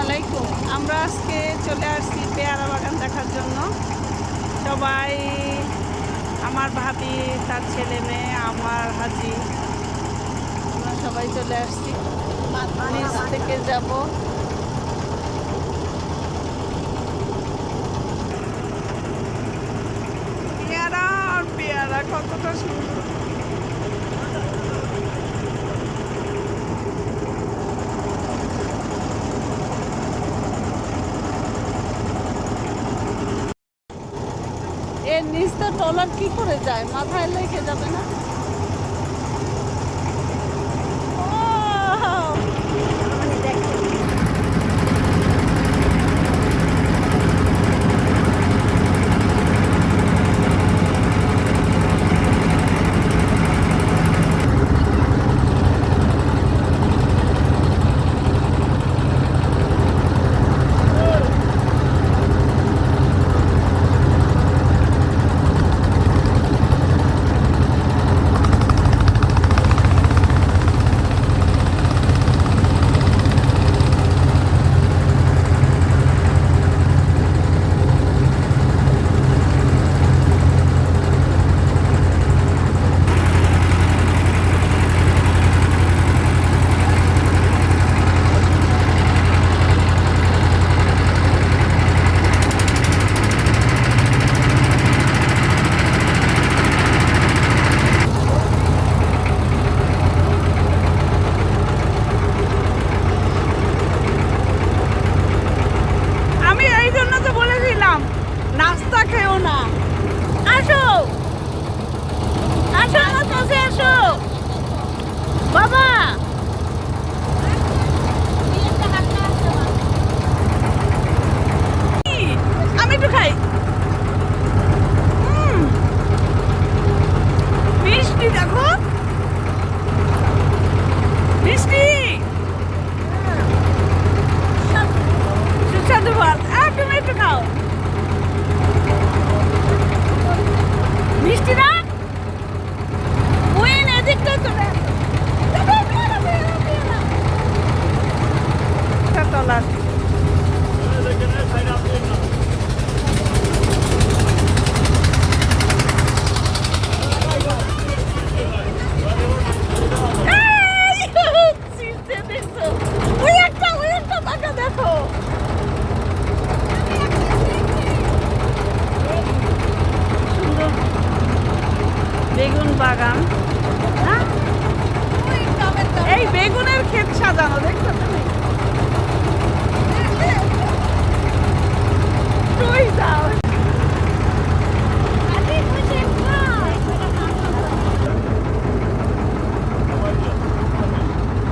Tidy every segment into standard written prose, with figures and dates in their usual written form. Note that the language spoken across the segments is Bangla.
আলাইকুম। আমরা আজকে চলে আসছি পেয়ারা বাগান দেখার জন্য। সবাই, আমার ভাবি, তার ছেলে মেয়ে, আমার হাজি, আমরা সবাই চলে আসছি। নিচ থেকে যাব। পেয়ারা আর পেয়ারা, কতটা সুন্দর। এর নিচটা ট্রলার কি করে যায়? মাথায় লেগে যাবে না? নাস্তা খেও না, আসো আসো, আমার কাছে আসো বাবা। আমি একটু খাই। মিষ্টি দেখো, মিষ্টি সুস্বাদু ফল। তুমি একটু খাও। মিষ্টি না ওয়েন এদিকটা চলে তলার। দেখো বেগুন বাগান, এই বেগুনের ক্ষেত সাজানো, দেখছো তুমি?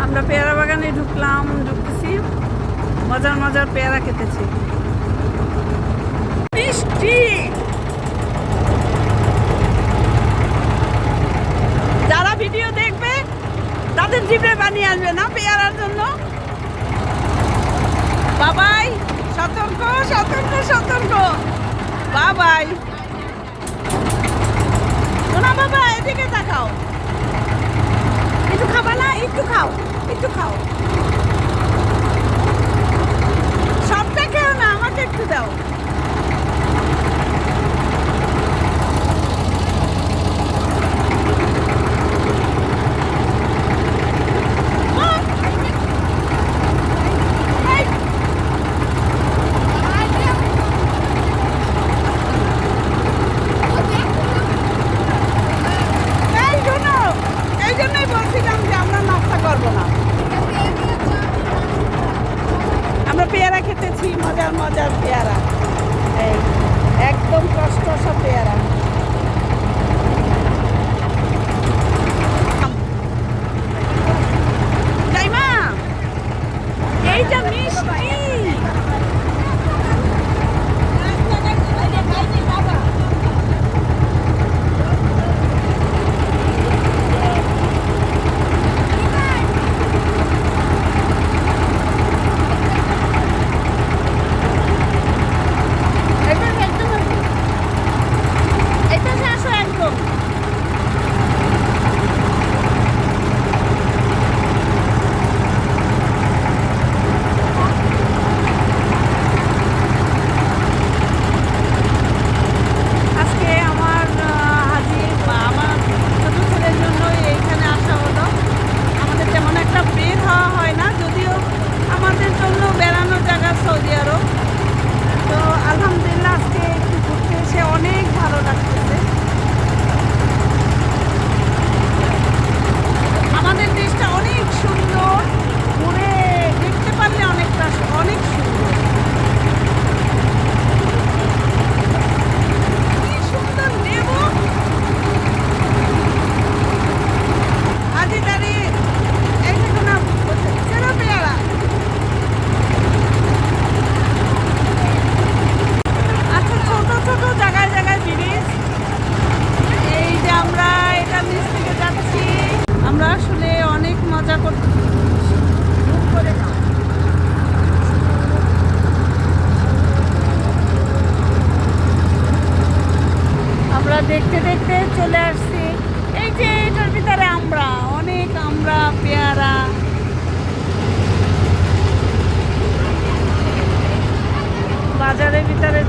আমরা পেয়ারা বাগানে ঢুকতেছি, মজার মজার পেয়ারা খেতেছি। মিষ্টি, যারা ভিডিও দেখবে তাদের জিভে বানিয়ে আসবে না পেয়ারার জন্য। বাবাই, সতর্ক সতর্ক সতর্ক, বাবাই। শোনা বাবা, এদিকে তাকাও। একটু খাবা না? একটু খাও, একটু খাও। সবটা খেও না, আমাকে একটু দাও। পেয়ারা খেতেছি, মজার মজার পেয়ারা, এই একদম কষ্ট সব পেয়ারা। যাইমা, এইটা মিষ্টি।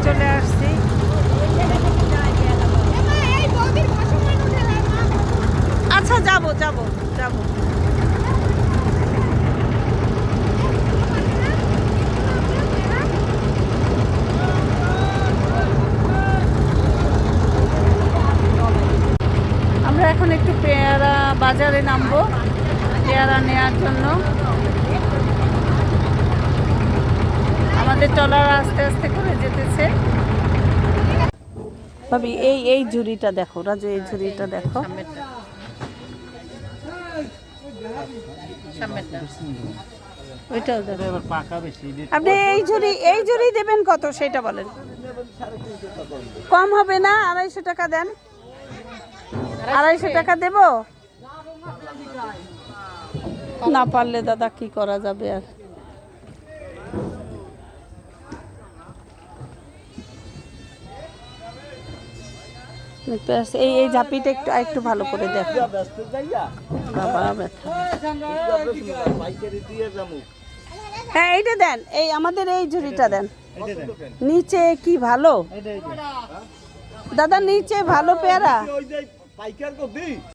চলে আসছি। আচ্ছা যাব যাব যাব। আমরা এখন একটু পেয়ারা বাজারে নামবো পেয়ারা নেওয়ার জন্য। আমাদের ট্রলার আস্তে আস্তে করে যেতেছে। ভাবি এই ঝুড়িটা দেখো, রাজু এই ঝুড়িটা দেখো। ওইটাও দেখো। আপনি এই ঝুড়ি দেবেন কত সেটা বলেন। কম হবে না? 250 টাকা দেন। 250 টাকা দেব না, পারলে দাদা কি করা যাবে আর। এই ঝাঁপিটা একটু ভালো করে দেখো। বাবা ব্যথা। হ্যাঁ এইটা দেন, এই আমাদের এই ঝুড়িটা দেন। নিচে কি ভালো দাদা, নিচে ভালো পেয়ারা।